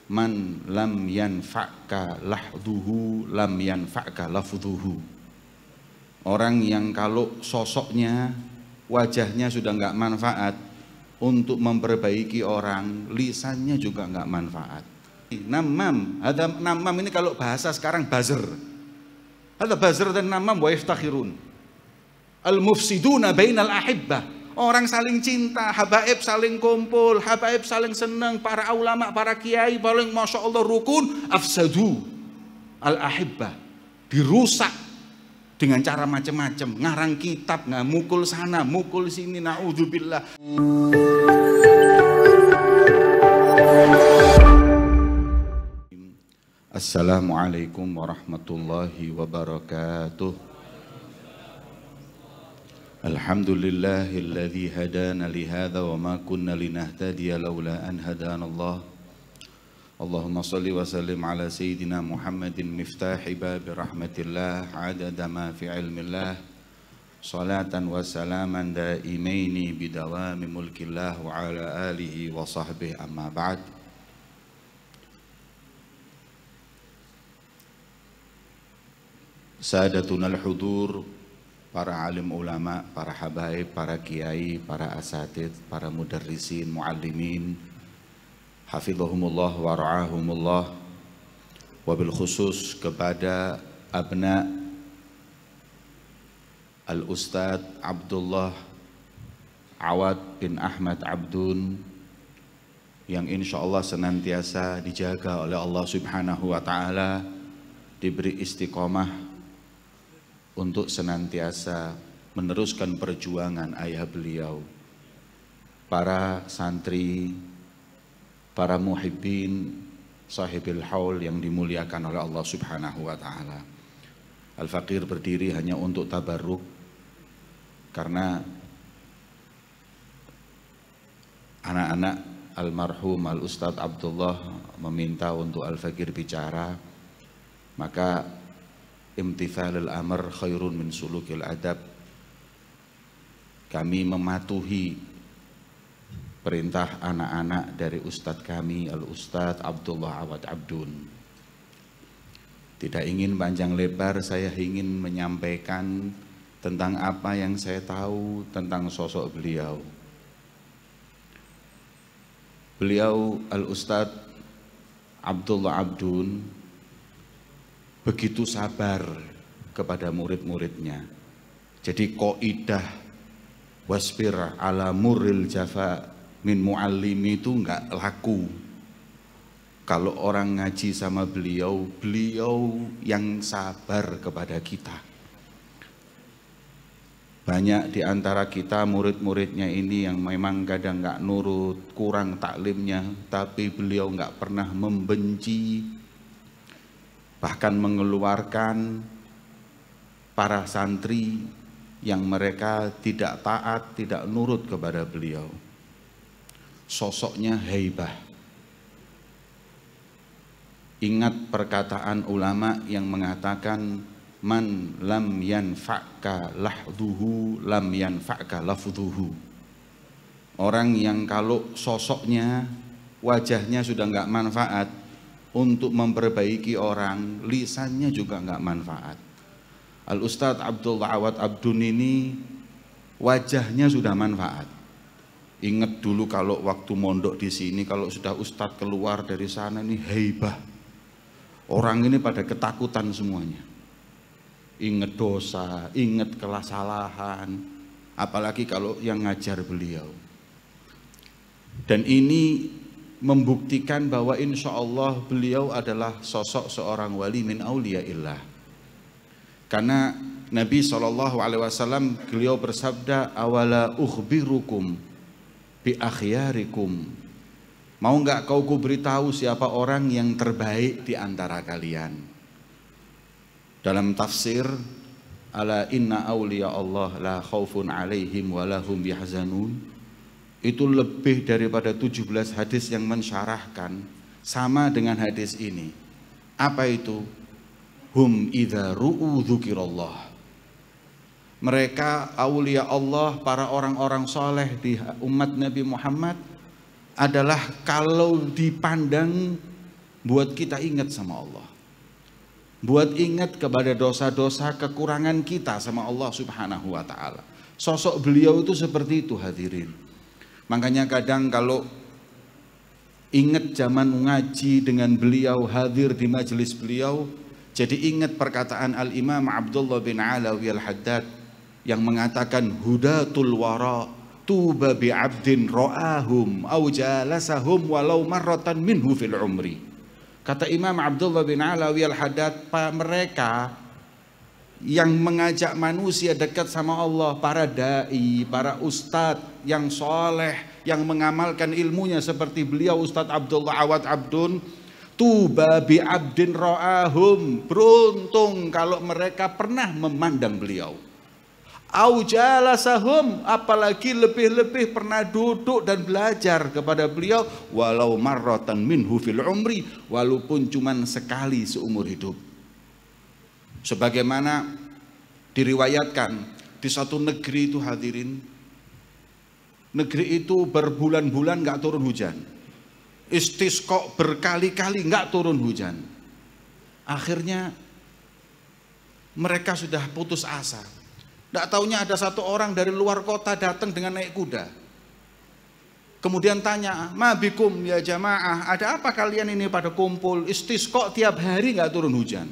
Man lam yanfa'ka lahdhuhu lam yanfa'ka lafdhuhu. Orang yang kalau sosoknya, wajahnya sudah nggak manfaat untuk memperbaiki orang, lisannya juga nggak manfaat. Namam, ada namam ini kalau bahasa sekarang buzzer. Ada buzzer dan namam wa yaftakhirun. Al-mufsiduna bainal ahibbah. Orang saling cinta, habaib saling kumpul, habaib saling senang, para ulama, para kiai paling masya Allah rukun, afsadu al-ahibbah, dirusak dengan cara macam-macam, ngarang kitab, nggak mukul sana, mukul sini, naudzubillah. Assalamualaikum warahmatullahi wabarakatuh. Alhamdulillahilladzi hadana lihadza wa ma kunna linahtadiya laula an hadanallah. Allahumma shalli wa sallim ala sayyidina Muhammadin miftahi babi rahmatillah adada ma fi ilmillah salatan wa salaman daimaini bidawami mulkillah wa ala alihi wa sahbihi amma ba'd. Sadatunal hudur, para alim ulama, para habaib, para kiai, para asatid, para mudarrisin, muallimin, hafizahumullah wa ra'ahumullah, wabil khusus kepada abna al-Ustad Abdullah Awad bin Ahmad Abdun, yang insya Allah senantiasa dijaga oleh Allah subhanahu wa ta'ala, diberi istiqomah untuk senantiasa meneruskan perjuangan ayah beliau, para santri, para muhibbin, sahibil haul yang dimuliakan oleh Allah subhanahu wa ta'ala. Al-Faqir berdiri hanya untuk tabarruk, karena anak-anak almarhum Al-Ustadz Abdullah meminta untuk Al-Faqir bicara, maka imtithalul amr khairun min sulukil adab. Kami mematuhi perintah anak-anak dari Ustadz kami Al-Ustadz Abdullah Awad Abdun. Tidak ingin panjang lebar, saya ingin menyampaikan tentang apa yang saya tahu tentang sosok beliau. Beliau Al-Ustadz Abdullah Abdun begitu sabar kepada murid-muridnya. Jadi qaidah wasbir ala murril jafa min muallimi itu enggak laku. Kalau orang ngaji sama beliau, beliau yang sabar kepada kita. Banyak di antara kita murid-muridnya ini yang memang kadang enggak nurut, kurang taklimnya, tapi beliau enggak pernah membenci, bahkan mengeluarkan para santri yang mereka tidak taat, tidak nurut kepada beliau. Sosoknya haibah. Ingat perkataan ulama yang mengatakan, man lam yanfa'ka lahdhuhu lam yanfa'ka lafdhuhu. Orang yang kalau sosoknya, wajahnya sudah nggak manfaat untuk memperbaiki orang, lisannya juga nggak manfaat. Al-Ustadz Abdullah Awad Abdun ini wajahnya sudah manfaat. Ingat dulu kalau waktu mondok di sini, kalau sudah Ustadz keluar dari sana ini haibah. Orang ini pada ketakutan semuanya. Ingat dosa, ingat kesalahan, apalagi kalau yang ngajar beliau. Dan ini membuktikan bahwa insya Allah beliau adalah sosok seorang wali min auliyaillah. Karena Nabi SAW beliau bersabda, awala ukhbirukum bi akhyarikum. Mau nggak kau kuberitahu siapa orang yang terbaik di antara kalian? Dalam tafsir, ala inna awliya Allah la khaufun alaihim wa lahum yahzanun, itu lebih daripada 17 hadis yang mensyarahkan sama dengan hadis ini. Apa itu? Hum idza ru'u dzukirallah. Mereka aulia Allah, para orang-orang soleh di umat Nabi Muhammad adalah kalau dipandang buat kita ingat sama Allah, buat ingat kepada dosa-dosa kekurangan kita sama Allah Subhanahu wa ta'ala. Sosok beliau itu seperti itu hadirin. Makanya kadang kalau ingat zaman ngaji dengan beliau, hadir di majelis beliau, jadi ingat perkataan Al-Imam Abdullah bin Alawi Al-Haddad yang mengatakan hudatul wara tuba bi'abdin ra'ahum aw jalasahum walau marratan minhu fil umri. Kata Imam Abdullah bin Alawi Al-Haddad, mereka yang mengajak manusia dekat sama Allah, para dai, para ustadz yang soleh, yang mengamalkan ilmunya seperti beliau Ustadz Abdullah Awad Abdun, tuba bi abdin ra'ahum, beruntung kalau mereka pernah memandang beliau. Au jalasahum, apalagi lebih-lebih pernah duduk dan belajar kepada beliau, walau marratan minhu fil umri, walaupun cuman sekali seumur hidup. Sebagaimana diriwayatkan di satu negeri itu hadirin, negeri itu berbulan-bulan nggak turun hujan, istisqa berkali-kali nggak turun hujan. Akhirnya mereka sudah putus asa. Nggak taunya ada satu orang dari luar kota datang dengan naik kuda. Kemudian tanya, ma bikum ya jamaah, ada apa kalian ini pada kumpul istisqa tiap hari nggak turun hujan?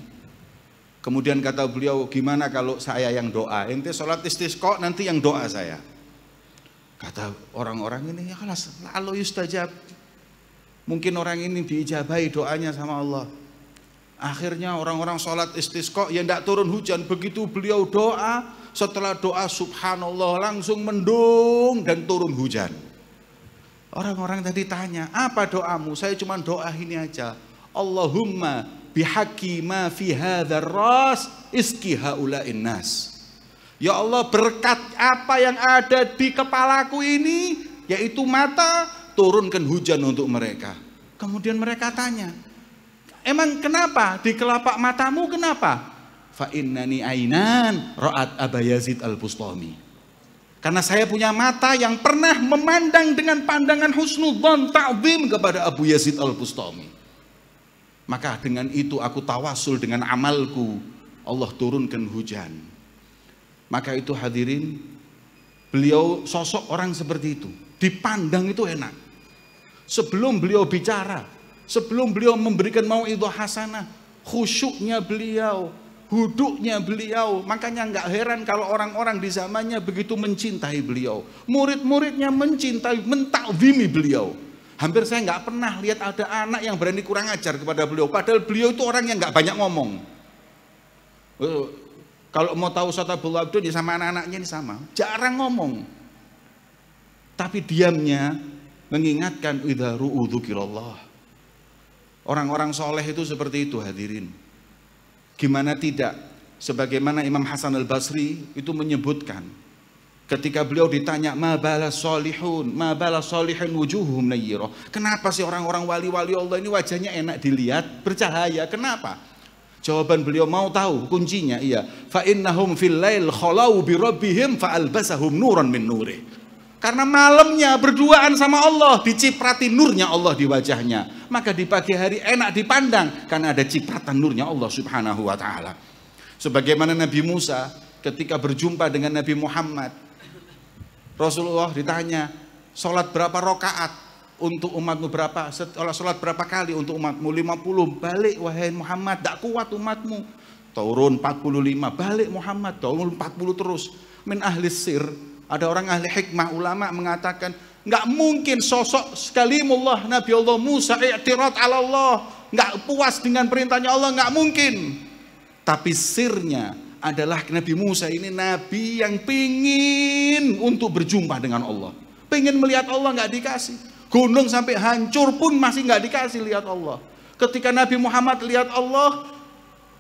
Kemudian kata beliau, gimana kalau saya yang doa, ente sholat istisqa nanti yang doa saya. Kata orang-orang ini, ya kelas lalu yustajab, mungkin orang ini diijabahi doanya sama Allah. Akhirnya orang-orang sholat istisqa, ya tidak turun hujan. Begitu beliau doa, setelah doa subhanallah langsung mendung dan turun hujan. Orang-orang tadi tanya, apa doamu? Saya cuma doa ini aja, Allahumma bihaqi ma fi hadzal ras iski haula'in nas. Ya Allah, berkat apa yang ada di kepalaku ini, yaitu mata, turunkan hujan untuk mereka. Kemudian mereka tanya, emang kenapa di kelopak matamu kenapa? Fa innani ainan ra'at Aba Yazid Al-Bustami. Karena saya punya mata yang pernah memandang dengan pandangan husnudzon, ta'zim kepada Abu Yazid Al-Bustami. Maka dengan itu aku tawasul dengan amalku, Allah turunkan hujan. Maka itu hadirin, beliau sosok orang seperti itu, dipandang itu enak. Sebelum beliau bicara, sebelum beliau memberikan mau'idhah hasanah, khusyuknya beliau, huduknya beliau. Makanya nggak heran kalau orang-orang di zamannya begitu mencintai beliau. Murid-muridnya mencintai, mentakzimi beliau. Hampir saya nggak pernah lihat ada anak yang berani kurang ajar kepada beliau. Padahal beliau itu orang yang nggak banyak ngomong. Kalau mau tahu Ustaz Abdullah Abdun ya sama anak-anaknya ini sama, jarang ngomong. Tapi diamnya mengingatkan idza ru'u dzikrillah. Orang-orang soleh itu seperti itu hadirin. Gimana tidak? Sebagaimana Imam Hasan Al-Basri itu menyebutkan, ketika beliau ditanya ma balas solihun, ma balas solihin wujuhum nayyirah. Kenapa sih orang-orang wali-wali Allah ini wajahnya enak dilihat, bercahaya? Kenapa? Jawaban beliau, mau tahu kuncinya? Iya, fa innahum fil lail khalau bi rabbihim fa albasahum nuran min nurih. Karena malamnya berduaan sama Allah, diciprati nurnya Allah di wajahnya. Maka di pagi hari enak dipandang karena ada cipratan nurnya Allah Subhanahu wa taala. Sebagaimana Nabi Musa ketika berjumpa dengan Nabi Muhammad, Rasulullah ditanya, sholat berapa rakaat untuk umatmu berapa? Sholat berapa kali untuk umatmu? 50. Balik wahai Muhammad, tak kuat umatmu. Turun 45. Balik Muhammad, turun 40 terus. Min ahli sir, ada orang ahli hikmah ulama mengatakan, nggak mungkin sosok kalimullah Nabi Allah Musa i'tirad ala Allah, nggak puas dengan perintahnya Allah, nggak mungkin. Tapi sirnya adalah Nabi Musa ini nabi yang pingin untuk berjumpa dengan Allah, pengen melihat Allah, nggak dikasih. Gunung sampai hancur pun masih nggak dikasih lihat Allah. Ketika Nabi Muhammad lihat Allah,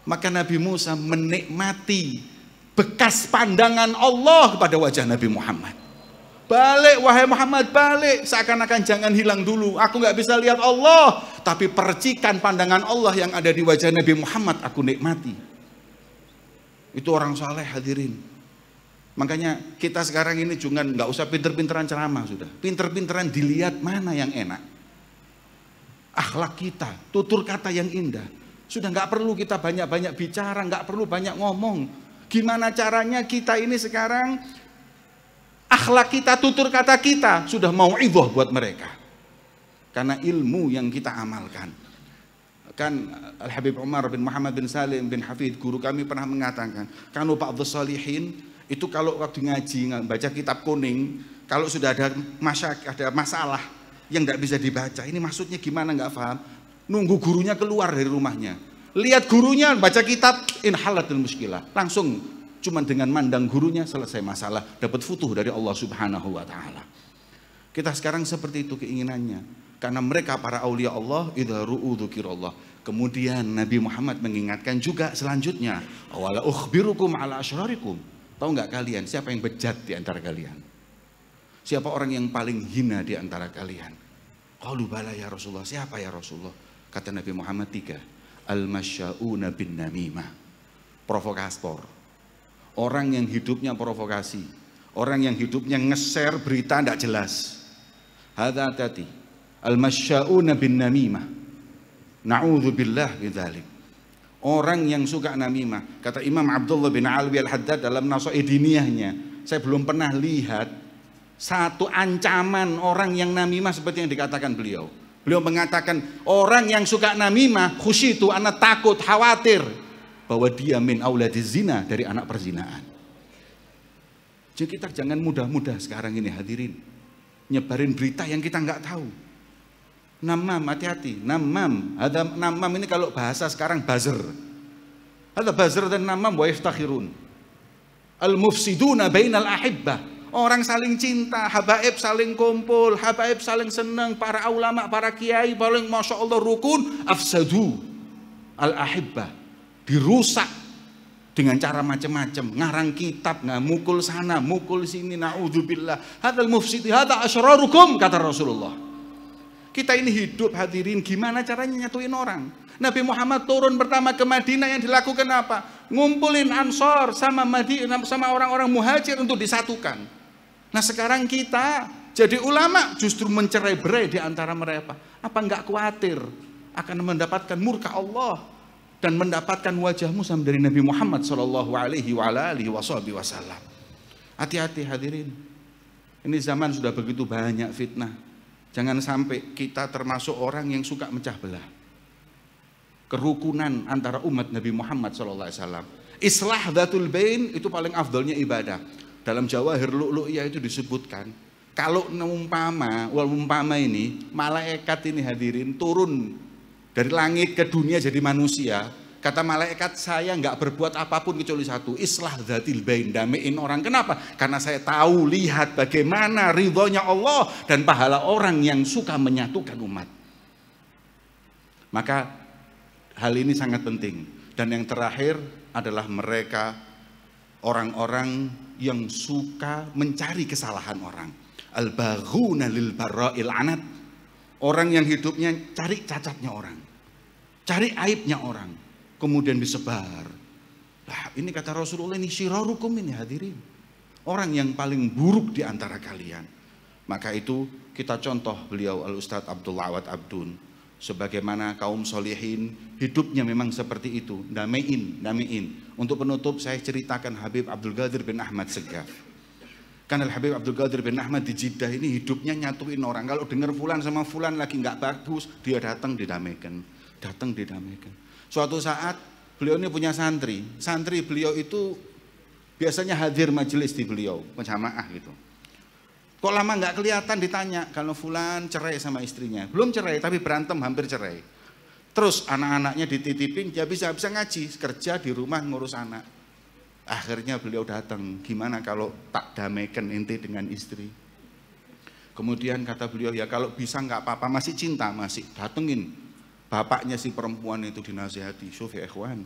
maka Nabi Musa menikmati bekas pandangan Allah pada wajah Nabi Muhammad. Balik wahai Muhammad, balik, seakan-akan jangan hilang dulu. Aku nggak bisa lihat Allah, tapi percikan pandangan Allah yang ada di wajah Nabi Muhammad aku nikmati. Itu orang saleh hadirin. Makanya kita sekarang ini juga nggak usah pinter-pinteran ceramah, sudah pinter-pinteran dilihat mana yang enak. akhlak kita, tutur kata yang indah. Sudah nggak perlu kita banyak-banyak bicara, nggak perlu banyak ngomong. Gimana caranya kita ini sekarang akhlak kita, tutur kata kita sudah mau'idhah buat mereka. Karena ilmu yang kita amalkan. Kan Al-Habib Umar bin Muhammad bin Salim bin Hafid, guru kami pernah mengatakan, kanu ba'dhus shalihin itu kalau waktu ngaji, baca kitab kuning, kalau sudah ada masalah yang nggak bisa dibaca, ini maksudnya gimana nggak paham, nunggu gurunya keluar dari rumahnya, lihat gurunya baca kitab, inhalatul muskilah, langsung cuman dengan mandang gurunya selesai masalah, dapat futuh dari Allah Subhanahu wa taala. Kita sekarang seperti itu keinginannya. Karena mereka para aulia Allah, idza ru'u dzikirallah. Kemudian Nabi Muhammad mengingatkan juga selanjutnya, wala ukhbirukum ala asyrarikum. Tahu nggak kalian siapa yang bejat di antara kalian? Siapa orang yang paling hina di antara kalian? Qalu bala ya Rasulullah. Siapa ya Rasulullah? Kata Nabi Muhammad 3. Al-masya'una bin namimah. Provokator. Orang yang hidupnya provokasi. Orang yang hidupnya nge-share berita tidak jelas. Hadza tati. Al-masya'una bin namimah. Na'udzubillah bidzalik. Orang yang suka namimah. Kata Imam Abdullah bin Alwi Al-Haddad dalam Nasaih Diniyahnya, saya belum pernah lihat satu ancaman orang yang namimah seperti yang dikatakan beliau. Beliau mengatakan orang yang suka namimah, khusyitu, ana takut, khawatir bahwa dia min auladiz zina, dari anak perzinaan. Jadi kita jangan mudah-mudah sekarang ini hadirin nyebarin berita yang kita nggak tahu. Namam, hati-hati. Namam, ada namam ini kalau bahasa sekarang buzzer. Ada buzzer dan namam wa yaftakhirun. Al-mufsiduna bainal ahibbah. Orang saling cinta, habaib saling kumpul, habaib saling senang, para ulama, para kiai paling masya Allah rukun, afsadu al-ahibbah. Dirusak dengan cara macam-macam, ngarang kitab, mukul sana, mukul sini, naudzubillah. Hadzal mufsid, hadza asyrarukum, kata Rasulullah. Kita ini hidup hadirin, gimana caranya nyatuin orang? Nabi Muhammad turun pertama ke Madinah, yang dilakukan apa? Ngumpulin Ansor sama Madinah, sama orang-orang muhajir untuk disatukan. Nah sekarang kita jadi ulama justru mencerai-berai di antara mereka. Apa enggak khawatir akan mendapatkan murka Allah dan mendapatkan wajah musam dari Nabi Muhammad sallallahu alaihi wasallam? Hati-hati hadirin. Ini zaman sudah begitu banyak fitnah. Jangan sampai kita termasuk orang yang suka mecah belah. Kerukunan antara umat Nabi Muhammad SAW. Islah dzatul bain itu paling afdalnya ibadah. Dalam Jawahir Lu'lu'iyah itu disebutkan, kalau umpama ini malaikat ini hadirin turun dari langit ke dunia jadi manusia, kata malaikat, saya nggak berbuat apapun kecuali satu, islah dzatil bain, damein orang. Kenapa? Karena saya tahu, lihat bagaimana ridhonya Allah dan pahala orang yang suka menyatukan umat. Maka hal ini sangat penting. Dan yang terakhir adalah mereka orang-orang yang suka mencari kesalahan orang. Al-baghuna lil barra'il anat. Orang yang hidupnya cari cacatnya orang, cari aibnya orang, kemudian disebar. Nah, ini kata Rasulullah, ini syirarukum ini hadirin. Orang yang paling buruk di antara kalian. Maka itu kita contoh beliau Al-Ustadz Abdullah Awad Abdun. Sebagaimana kaum solihin hidupnya memang seperti itu. Damein. Untuk penutup saya ceritakan Habib Abdul Qadir bin Ahmad Segaf. Karena Habib Abdul Qadir bin Ahmad di Jeddah ini hidupnya nyatuin orang. Kalau dengar fulan sama fulan lagi nggak bagus, dia datang didamaikan. Suatu saat beliau ini punya santri beliau itu biasanya hadir majelis di beliau, penjamaah gitu. Kok lama nggak kelihatan, ditanya, kalau fulan cerai sama istrinya. Belum cerai tapi berantem, hampir cerai. Terus anak-anaknya dititipin, dia bisa ngaji, kerja di rumah ngurus anak. Akhirnya beliau datang, gimana kalau tak damaikan ente dengan istri? Kemudian kata beliau, ya kalau bisa nggak apa-apa, masih cinta, masih datengin. Bapaknya si perempuan itu dinasihati, syuf ya ikhwan,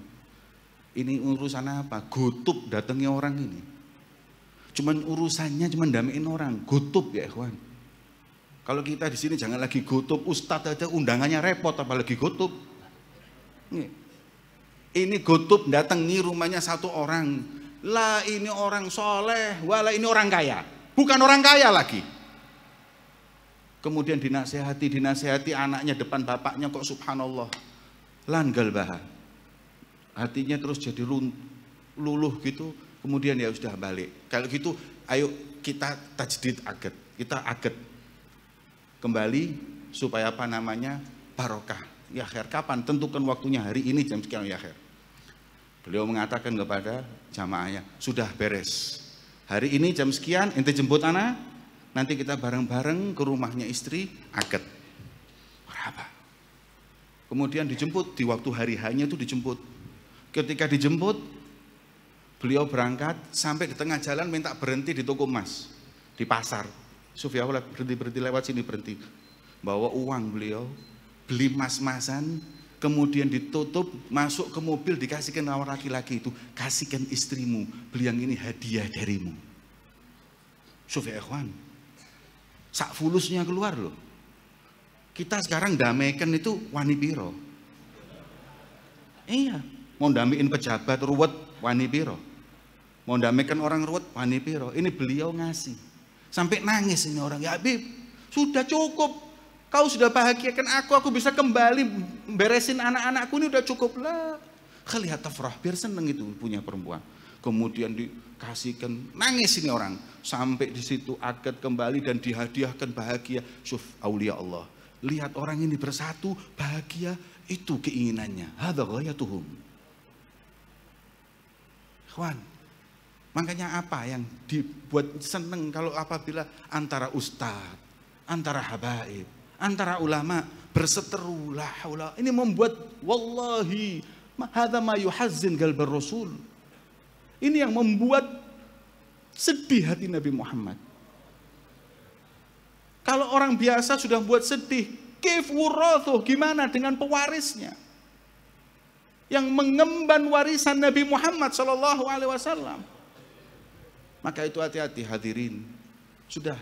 ini urusan apa? Gutub datangnya orang ini. Cuman urusannya cuman damein orang, gutub ya ikhwan. Kalau kita di sini jangan lagi gutub, ustadz aja undangannya repot, apalagi gutub. Ini gutub datangi rumahnya satu orang, lah ini orang soleh, wala ini orang kaya, bukan orang kaya lagi. Kemudian dinasehati anaknya depan bapaknya, kok subhanallah. Langgal bah. Hatinya terus jadi luluh gitu. Kemudian ya sudah balik. Kalau gitu ayo kita tajdid akad. Kita akad kembali supaya apa namanya? Barokah. Ya khair, kapan? Tentukan waktunya, hari ini jam sekian ya khair. Beliau mengatakan kepada jamaahnya, sudah beres. Hari ini jam sekian ente jemput anak, nanti kita bareng-bareng ke rumahnya istri akad. Berapa? Kemudian dijemput di waktu hari hanya itu dijemput. Ketika dijemput, beliau berangkat sampai di tengah jalan minta berhenti di toko emas, di pasar. Sufya berhenti lewat sini, berhenti. Bawa uang beliau, beli mas-masan, kemudian ditutup, masuk ke mobil, dikasihkan orang laki-laki itu, kasihkan istrimu, beli yang ini hadiah darimu. Sufya ikhwan, sak fulusnya keluar loh. Kita sekarang damaikan itu wani piro. Iya, mau damaiin pejabat ruwet wani piro. Mau damaikan orang ruwet wani piro. Ini beliau ngasih. Sampai nangis ini orang, ya Habib, sudah cukup. Kau sudah bahagiakan aku bisa kembali beresin anak-anakku, ini udah cukup lah. Khalihat tafrah, biar seneng itu punya perempuan. Kemudian dikasihkan, nangis ini orang. Sampai di situ akad kembali dan dihadiahkan bahagia. Syuf aulia Allah. Lihat orang ini bersatu, bahagia, itu keinginannya. Hadza ghayatuhum. Ikhwan, makanya apa yang dibuat seneng kalau apabila antara ustadz, antara habaib, antara ulama berseteru, la haula. Ini membuat wallahi hadza ma yuhazzin qalbar rasul. Ini yang membuat sedih hati Nabi Muhammad. Kalau orang biasa sudah buat sedih, kif wurathuh, gimana dengan pewarisnya yang mengemban warisan Nabi Muhammad sallallahu alaihi wasallam? Maka itu hati-hati hadirin. Sudah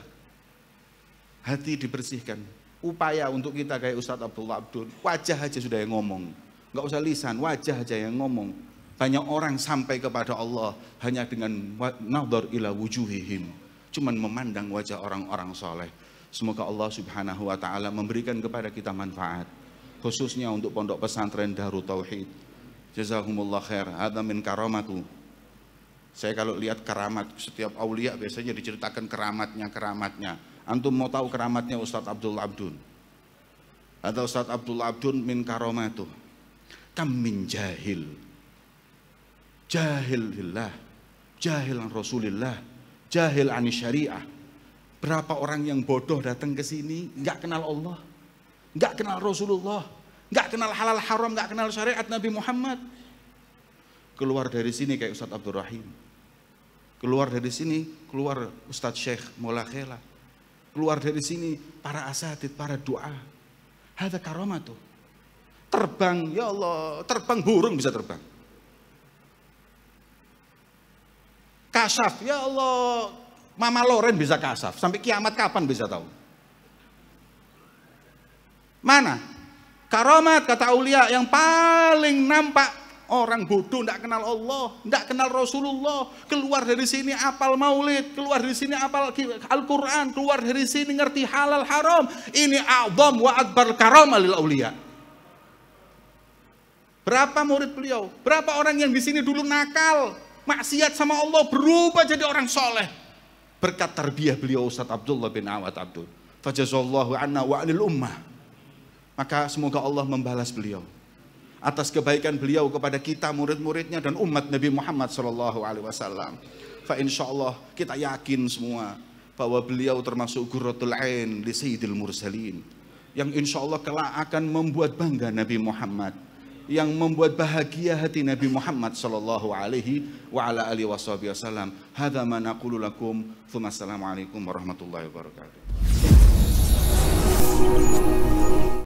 hati dibersihkan. Upaya untuk kita kayak Ustadz Abdullah Abdul, wajah aja sudah yang ngomong, nggak usah lisan, wajah aja yang ngomong. Banyak orang sampai kepada Allah hanya dengan nadhar ila wujuhihim, cuman memandang wajah orang-orang soleh. Semoga Allah subhanahu wa ta'ala memberikan kepada kita manfaat, khususnya untuk pondok pesantren Darut Tauhid. Jazakumullah khair. Hadza min karamatu. Saya kalau lihat karamat setiap aulia biasanya diceritakan keramatnya. Antum mau tahu keramatnya Ustadz Abdullah Abdun? Ada Ustadz Abdullah Abdun min karamatuh. Kam min jahil. Jahil billah, jahil an Rasulillah, jahil an syariah. Berapa orang yang bodoh datang ke sini, nggak kenal Allah, nggak kenal Rasulullah, nggak kenal halal haram, nggak kenal syariat Nabi Muhammad. Keluar dari sini kayak Ustadz Abdul Rahim. Keluar dari sini, keluar Ustadz Syekh Mola Khela. Keluar dari sini para asatid, para doa. Hadza karamatuh. Terbang, ya Allah, terbang burung bisa terbang. Kasaf, ya Allah, Mama Loren bisa kasaf. Sampai kiamat kapan bisa tahu? Mana? Karamat kata aulia yang paling nampak. Orang bodoh tidak kenal Allah, tidak kenal Rasulullah, keluar dari sini apal maulid, keluar dari sini apal Al-Quran, keluar dari sini ngerti halal haram. Ini a'zam wa akbar karamah lil aulia. Berapa murid beliau? Berapa orang yang di sini dulu nakal, maksiat sama Allah, berubah jadi orang soleh berkat tarbiyah beliau Ustadz Abdullah bin Awad Abdul. Fajazallahu anna wa anil ummah. Maka semoga Allah membalas beliau atas kebaikan beliau kepada kita murid-muridnya dan umat Nabi Muhammad sallallahu alaihi wasallam. Fa insyaallah kita yakin semua bahwa beliau termasuk qurratul ain li sayyidil mursalin, yang insyaallah kelak akan membuat bangga Nabi Muhammad, yang membuat bahagia hati Nabi Muhammad sallallahu alaihi wa ala alihi wasallam. Hadza ma naqulu lakum. Assalamualaikum warahmatullahi wabarakatuh.